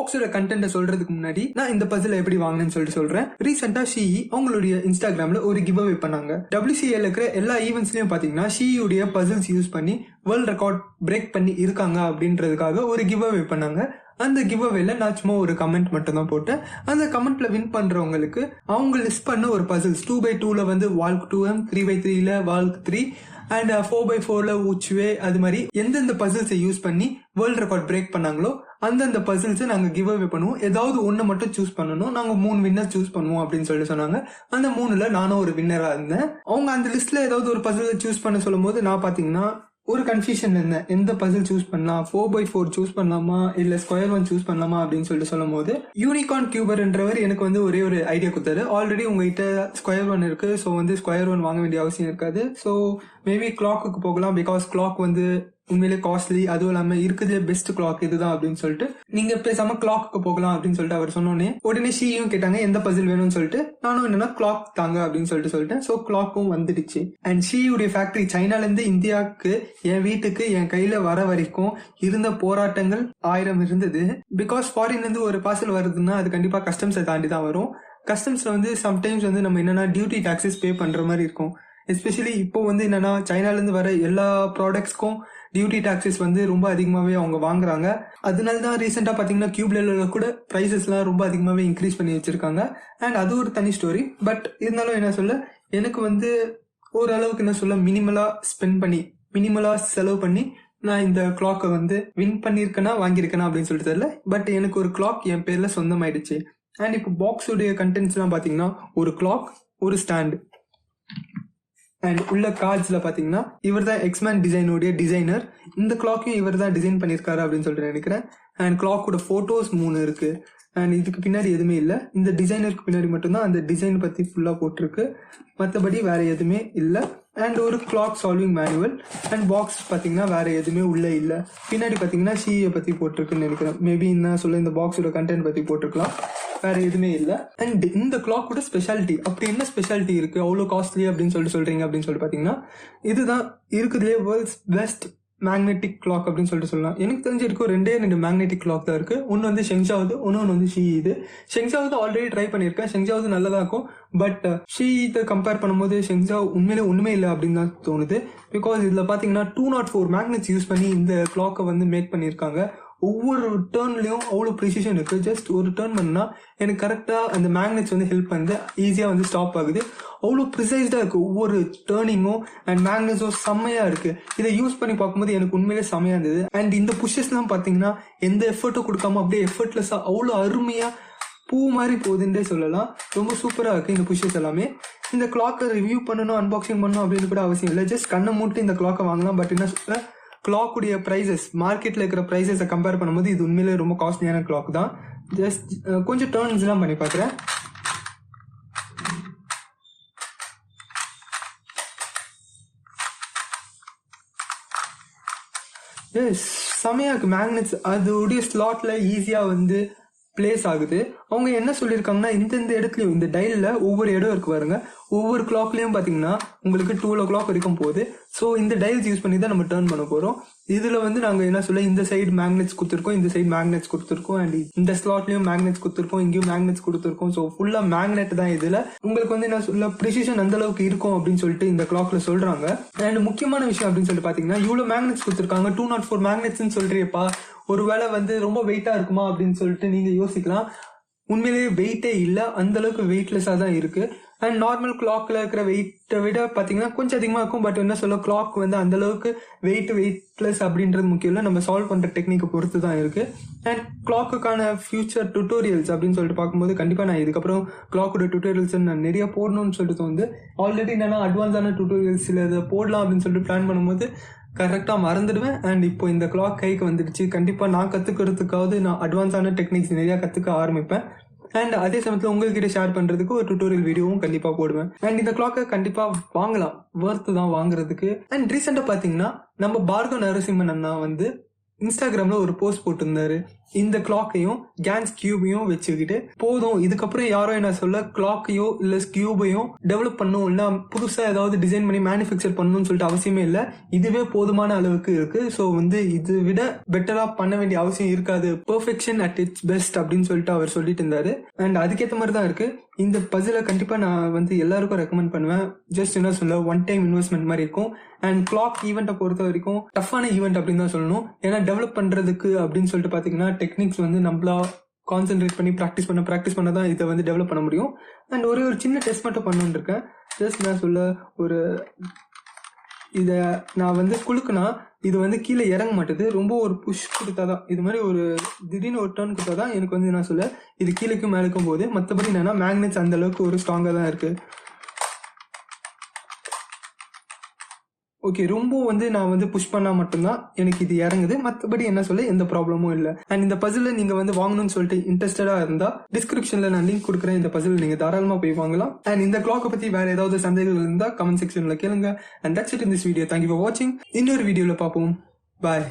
பாக்ஸோட கண்டென்ட் சொல்றதுக்கு முன்னாடி நான் இந்த பசில் எப்படி வாங்கினேன்னு சொல்லிட்டு சொல்றேன். ரீசெண்டா ஷிஇ அவங்களுடைய இன்ஸ்டாகிராம்ல ஒரு கிவ் அவே பண்ணாங்க. WCL இருக்கிற எல்லா ஈவெண்ட்ஸ்லயும் பாத்தீங்கன்னா ஷிஇயுடைய பசில்ஸ் யூஸ் பண்ணி வேர்ல்ட் ரெக்கார்ட் பிரேக் பண்ணி இருக்காங்க அப்படின்றதுக்காக ஒரு கிவ் அவே பண்ணாங்க. அந்த கிவ் அவேல நான் சும்மா ஒரு கமெண்ட் மட்டும் தான் போட்டேன். அந்த கமெண்ட்ல வின் பண்றவங்களுக்கு அவங்க லிஸ்ட் பண்ண ஒரு பசில்ஸ் 2x2ல வந்து வால்க் 2M, 3x3ல வால்க் 3 அண்ட் 4x4ல உச்வே, அது மாதிரி எந்தெந்த பசில்ஸை யூஸ் பண்ணி வேர்ல்ட் ரெக்கார்ட் பிரேக் பண்ணாங்களோ அந்தந்த பசில்ஸை நாங்க கிவ் அவே பண்ணுவோம். ஏதாவது ஒன்னு மட்டும் சூஸ் பண்ணணும், நாங்க 3 வின்னர் சூஸ் பண்ணுவோம் அப்படின்னு சொல்லி சொன்னாங்க. அந்த 3ல நானும் ஒரு வின்னரா இருந்தேன். அவங்க அந்த லிஸ்ட்ல ஏதாவது ஒரு பசிலை சூஸ் பண்ண சொல்லும் போது நான் பாத்தீங்கன்னா ஒரு கன்ஃபியூஷன் இருந்தேன். எந்த பசில் சூஸ் பண்ணலாம், 4x4 சூஸ் பண்ணலாமா இல்ல ஸ்கொயர் 1 சூஸ் பண்ணலாமா அப்படின்னு சொல்லிட்டு சொல்லும் போது யூனிகார்ன் கியூபர்ன்றவர் எனக்கு வந்து ஒரே ஒரு ஐடியா கொடுத்தாரு. ஆல்ரெடி உங்ககிட்ட ஸ்கொயர் 1 இருக்கு, ஸோ வந்து ஸ்கொயர் 1 வாங்க வேண்டிய அவசியம் இருக்காது. ஸோ மேபி கிளாக்கு போகலாம், பிகாஸ் கிளாக் வந்து உண்மையிலே காஸ்ட்லி, அதுவும் இல்லாம இருக்குதுல பெஸ்ட் கிளாக் இதுதான் அப்படின்னு சொல்லிட்டு நீங்க பேசாம கிளாக்கு போகலாம் அப்படின்னு சொல்லிட்டு அவர் சொன்னோன்னே உடனே ஷியும் கேட்டாங்க எந்த பசில் வேணும்னு சொல்லிட்டு. நானும் என்னன்னா கிளாக் தாங்க அப்படின்னு சொல்லிட்டேன். ஸோ கிளாக்கும் வந்துடுச்சு. அண்ட் ஷியுடைய ஃபேக்டரி சைனால இருந்து இந்தியாவுக்கு என் வீட்டுக்கு என் கையில வர வரைக்கும் இருந்த போராட்டங்கள் 1000 இருந்தது. பிகாஸ் ஃபாரின்ல இருந்து ஒரு பார்சல் வருதுன்னா அது கண்டிப்பா கஸ்டம்ஸை தாண்டி தான் வரும். கஸ்டம்ஸ்ல வந்து சம்டைம்ஸ் வந்து நம்ம என்னன்னா டியூட்டி டாக்ஸஸ் பே பண்ற மாதிரி இருக்கும். எஸ்பெஷலி இப்போ வந்து என்னன்னா சைனால இருந்து வர எல்லா ப்ராடக்ட்ஸ்க்கும் டியூட்டி டாக்ஸஸ் வந்து ரொம்ப அதிகமாவே அவங்க வாங்குறாங்க. அதனால தான் ரீசெண்டா பாத்தீங்கன்னா கியூப்ல கூட பிரைசஸ் எல்லாம் ரொம்ப அதிகமாவே இன்க்ரீஸ் பண்ணி வச்சிருக்காங்க. அண்ட் அது ஒரு தனி ஸ்டோரி. பட் இருந்தாலும் என்ன சொல்ல, எனக்கு வந்து ஓரளவுக்கு என்ன சொல்ல மினிமலா ஸ்பெண்ட் பண்ணி மினிமலா செலவு பண்ணி நான் இந்த கிளாக்கை வந்து வின் பண்ணிருக்கேனா வாங்கியிருக்கேனா அப்படின்னு சொல்லிட்டு தெரியல. பட் எனக்கு ஒரு கிளாக் என் பேர்ல சொந்தமாயிடுச்சு. அண்ட் இப்போ பாக்ஸோடைய கண்டென்ட்ஸ் எல்லாம் பாத்தீங்கன்னா ஒரு கிளாக், ஒரு ஸ்டாண்ட், அண்ட் உள்ள கார்ட்ஸ்ல பாத்தீங்கன்னா இவர் தான் எக்ஸ்மேன் டிசைனோடைய டிசைனர். இந்த கிளாக்கையும் இவர் தான் டிசைன் பண்ணிருக்காரு அப்படின்னு சொல்லிட்டு நினைக்கிறேன். அண்ட் கிளாக்கோட போட்டோஸ் 3 இருக்கு. அண்ட் இதுக்கு பின்னாடி எதுவுமே இல்லை. இந்த டிசைனருக்கு பின்னாடி மட்டும்தான் அந்த டிசைன் பத்தி ஃபுல்லா போட்டிருக்கு, மற்றபடி வேற எதுவுமே இல்லை. அண்ட் ஒரு clock solving manual. And box பாத்தீங்கன்னா வேற எதுவுமே உள்ள இல்ல. பின்னாடி பாத்தீங்கன்னா ஷியை பத்தி போட்டிருக்குன்னு நினைக்கிறேன். மேபி என்ன சொல்ல இந்த பாக்ஸோட கண்டென்ட் பத்தி போட்டிருக்கலாம், வேற எதுவுமே இல்ல. அண்ட் இந்த கிளாக்கோட ஸ்பெஷாலிட்டி, அப்படி என்ன ஸ்பெஷாலிட்டி இருக்கு அவ்வளவு காஸ்ட்லி அப்படின்னு சொல்றீங்க அப்படின்னு சொல்லிட்டு பாத்தீங்கன்னா இதுதான் இருக்குதுலேயே வேர்ல்ட்ஸ் பெஸ்ட் மேக்னெட்டிக் கிளாக் அப்படின்னு சொல்லிட்டு சொல்லலாம். எனக்கு தெரிஞ்சிருக்கும் 2 மேக்னெட்டிக் கிளாக் தான் இருக்கு. ஒன்னு வந்து ஷெங்ஷாவது, ஒன்னு வந்து ஷி. இது ஷெங்ஷாவது ஆல்ரெடி ட்ரை பண்ணிருக்கேன். ஷெங்ஷாவது நல்லதா இருக்கும். பட் ஷி இதை கம்பேர் பண்ணும்போது ஷெங்ஷா உண்மையிலே ஒண்ணுமே இல்லை அப்படின்னு தான் தோணுது. பிகாஸ் இதுல பாத்தீங்கன்னா 204 மேக்னெட்ஸ் யூஸ் பண்ணி இந்த கிளாக்கை வந்து மேக் பண்ணிருக்காங்க. ஒவ்வொரு டேர்ன்லயும் அவ்வளவு ப்ரிசிஷன் இருக்கு. ஜஸ்ட் ஒரு டேர்ன் பண்ணா எனக்கு கரெக்டா அந்த மேக்னெட்ஸ் வந்து ஹெல்ப் பண்ணுது, ஈஸியா வந்து ஸ்டாப் ஆகுது. அவ்வளவு ப்ரிசைஸ்டா இருக்கு ஒவ்வொரு டேர்னிங்கும். அண்ட் மேக்னெட்ஸும் செம்மையா இருக்கு. இதை யூஸ் பண்ணி பார்க்கும்போது எனக்கு உண்மையிலே செம்மையா இருந்தது. அண்ட் இந்த புஷஸ் எல்லாம் பாத்தீங்கன்னா எந்த எஃபர்ட்டும் கொடுக்காம அப்படியே எஃபர்ட்லெஸ்ஸா அவ்வளவு அருமையா பூ மாதிரி போகுதுன்றே சொல்லலாம். ரொம்ப சூப்பரா இருக்கு இந்த புஷஸ் எல்லாமே. இந்த கிளாக்கை ரிவ்யூ பண்ணணும், அன்பாக்சிங் பண்ணணும் அப்படின்னு கூட அவசியம் இல்லை. ஜஸ்ட் கண்ணை மூட்டு இந்த கிளாக்கை வாங்கலாம். பட் என்ன சொல்ல, கிளாக்குடைய பிரைசஸ் மார்க்கெட்ல இருக்கிற பிரைசஸை கம்பேர் பண்ணும்போது இது உண்மையிலே ரொம்ப காஸ்ட்லியான கிளாக் தான். ஜஸ்ட் கொஞ்சம் டர்ன்ஸ் எல்லாம் பண்ணி பார்க்குறேன். செமையா இருக்கு. மேக்னெட்ஸ் அதோடைய ஸ்லாட்ல ஈஸியா வந்து பிளேஸ் ஆகுது. அவங்க என்ன சொல்லியிருக்காங்கன்னா இந்த இடத்துலயும் இந்த டைல்ல ஒவ்வொரு இடம் இருக்கு பாருங்க. ஒவ்வொரு கிளாக்லயும் பாத்தீங்கன்னா உங்களுக்கு 12 o'clock வரைக்கும் போகுது. ஸோ இந்த டைல்ஸ் யூஸ் பண்ணி தான் நம்ம டர்ன் பண்ண போறோம். இதுல வந்து நாங்க என்ன சொல்ல, இந்த சைடு மேக்னெட்ஸ் கொடுத்துருக்கோம், இந்த சைடு மேக்னெட்ஸ் கொடுத்துருக்கோம், அண்ட் இந்த ஸ்லாட்லயும் மேக்னெட்ஸ் கொடுத்துருக்கோம், இங்கேயும் மேக்னெட்ஸ் கொடுத்துருக்கோம். ஸோ ஃபுல்லா மேக்னெட் தான். இதுல உங்களுக்கு வந்து என்ன சொல்ல ப்ரிசிஷன் அந்த அளவுக்கு இருக்கும் அப்படின்னு சொல்லிட்டு இந்த கிளாக்ல சொல்றாங்க. அண்ட் முக்கியமான விஷயம் அப்படின்னு சொல்லிட்டு பாத்தீங்கன்னா இவ்வளவு மேக்னெட்ஸ் கொடுத்துருக்காங்க. 204 மேக்னெட்ஸ் சொல்றியப்பா, ஒருவேளை வந்து ரொம்ப வெயிட்டா இருக்குமா அப்படின்னு சொல்லிட்டு நீங்க யோசிக்கலாம். உண்மையிலேயே வெயிட்டே இல்லை, அந்த அளவுக்கு வெயிட்லெஸ்ஸா தான் இருக்கு. அண்ட் நார்மல் கிளாக்ல இருக்கிற வெயிட்டை விட பாத்தீங்கன்னா கொஞ்சம் அதிகமா இருக்கும். பட் என்ன சொல்ல, கிளாக் வந்து அந்த அளவுக்கு வெயிட்லெஸ் அப்படின்றது முக்கியம் இல்லை, நம்ம சால்வ் பண்ற டெக்னிக்கை பொறுத்து தான் இருக்கு. அண்ட் கிளாக்குக்கான ஃபியூச்சர் டுட்டோரியல்ஸ் அப்படின்னு சொல்லிட்டு பார்க்கும்போது கண்டிப்பா நான் இதுக்கப்புறம் கிளாக்கோட டுட்டோரியல்ஸ் நான் நிறைய போடணும்னு சொல்லிட்டு தோணுது. ஆல்ரெடி என்னன்னா அட்வான்ஸான டுட்டோரியல்ஸ் இதை போடலாம் அப்படின்னு சொல்லிட்டு பிளான் பண்ணும்போது கரெக்டா மறந்துடுவேன். அண்ட் இப்போ இந்த கிளாக் கைக்கு வந்துடுச்சு. கண்டிப்பா நான் கத்துக்கிறதுக்காவது நான் அட்வான்ஸான டெக்னிக்ஸ் நிறைய கத்துக்க ஆரம்பிப்பேன். அண்ட் அதே சமயத்துல உங்ககிட்ட ஷேர் பண்றதுக்கு ஒரு டுட்டோரியல் வீடியோவும் கண்டிப்பா போடுவேன். அண்ட் இந்த கிளாக்கை கண்டிப்பா வாங்கலாம், வர்த்து தான் வாங்குறதுக்கு. அண்ட் ரீசெண்டா பாத்தீங்கன்னா நம்ம பார்கவ் நரசிம்மன் அண்ணா வந்து இன்ஸ்டாகிராம்ல ஒரு போஸ்ட் போட்டிருந்தாரு. இந்த கிளாக்கையும் கேன்ஸ் கியூபையும் வச்சுக்கிட்டு போதும், இதுக்கப்புறம் யாரோ என்ன சொல்ல கிளாக்கையோ இல்ல கியூபையும் டெவலப் பண்ணும் இல்ல புதுசா ஏதாவது டிசைன் பண்ணி மேனுஃபேக்சர் பண்ணணும்னு சொல்லிட்டு அவசியமே இல்லை, இதுவே போதுமான அளவுக்கு இருக்கு. ஸோ வந்து இது விட பெட்டரா பண்ண வேண்டிய அவசியம் இருக்காது, பெர்ஃபெக்ஷன் அட் இட்ஸ் பெஸ்ட் அப்படின்னு சொல்லிட்டு அவர் சொல்லிட்டு இருந்தாரு. அண்ட் அதுக்கேற்ற மாதிரி தான் இருக்கு. இந்த பசிலை கண்டிப்பா நான் வந்து எல்லாருக்கும் ரெக்கமெண்ட் பண்ணுவேன். ஜஸ்ட் என்ன சொல்ல ஒன் டைம் இன்வெஸ்ட்மெண்ட் மாதிரி இருக்கும். அண்ட் கிளாக் ஈவெண்ட்டை பொறுத்த வரைக்கும் டஃப்பான ஈவெண்ட் அப்படின்னு தான் சொல்லணும். ஏன்னா டெவலப் பண்றதுக்கு அப்படின்னு சொல்லிட்டு பாத்தீங்கன்னா டெக்னிக்ஸ் வந்து நம்மளா கான்சென்ட்ரேட் பண்ணி ப்ராக்டிஸ் பண்ண தான் இதை வந்து டெவலப் பண்ண முடியும். அண்ட் ஒரு சின்ன டெஸ்ட் மட்டும் பண்ணணுன்னு இருக்கேன். ஜஸ்ட் நான் சொல்ல இதை நான் வந்து குலுக்குனா இது வந்து கீழே இறங்க மாட்டேது, ரொம்ப ஒரு புஷ் கொடுத்தாதான், இது மாதிரி ஒரு திடீர்னு ஒரு டர்ன் கொடுத்தாதான் எனக்கு வந்து நான் சொல்ல இது கீழேக்கும் மேலுக்கும் போது. மற்றபடி என்னன்னா மேக்னெட்ஸ் அந்த அளவுக்கு ஒரு ஸ்ட்ராங்கா தான் இருக்கு. ஓகே, ரொம்ப வந்து நான் வந்து புஷ் பண்ணா மட்டும்தான் எனக்கு இது இறங்குது, மற்றபடி என்ன சொல்ல எந்த ப்ராப்ளமும் இல்லை. அண்ட் இந்த பசில நீங்க வந்து வாங்கணும்னு சொல்லிட்டு இன்ட்ரெஸ்டடா இருந்தா டிஸ்கிரிப்ஷன்ல நான் லிங்க் கொடுக்குறேன், இந்த பசில் நீங்க தாராளமா போய் வாங்கலாம். அண்ட் இந்த கிளாக்கை பத்தி வேற ஏதாவது சந்தேகங்கள் இருந்தா கமெண்ட் செக்ஷன்ல கேளுங்க. And that's it in this video. Thank you for வாட்சிங். இன்னொரு வீடியோல பார்ப்போம். பாய்.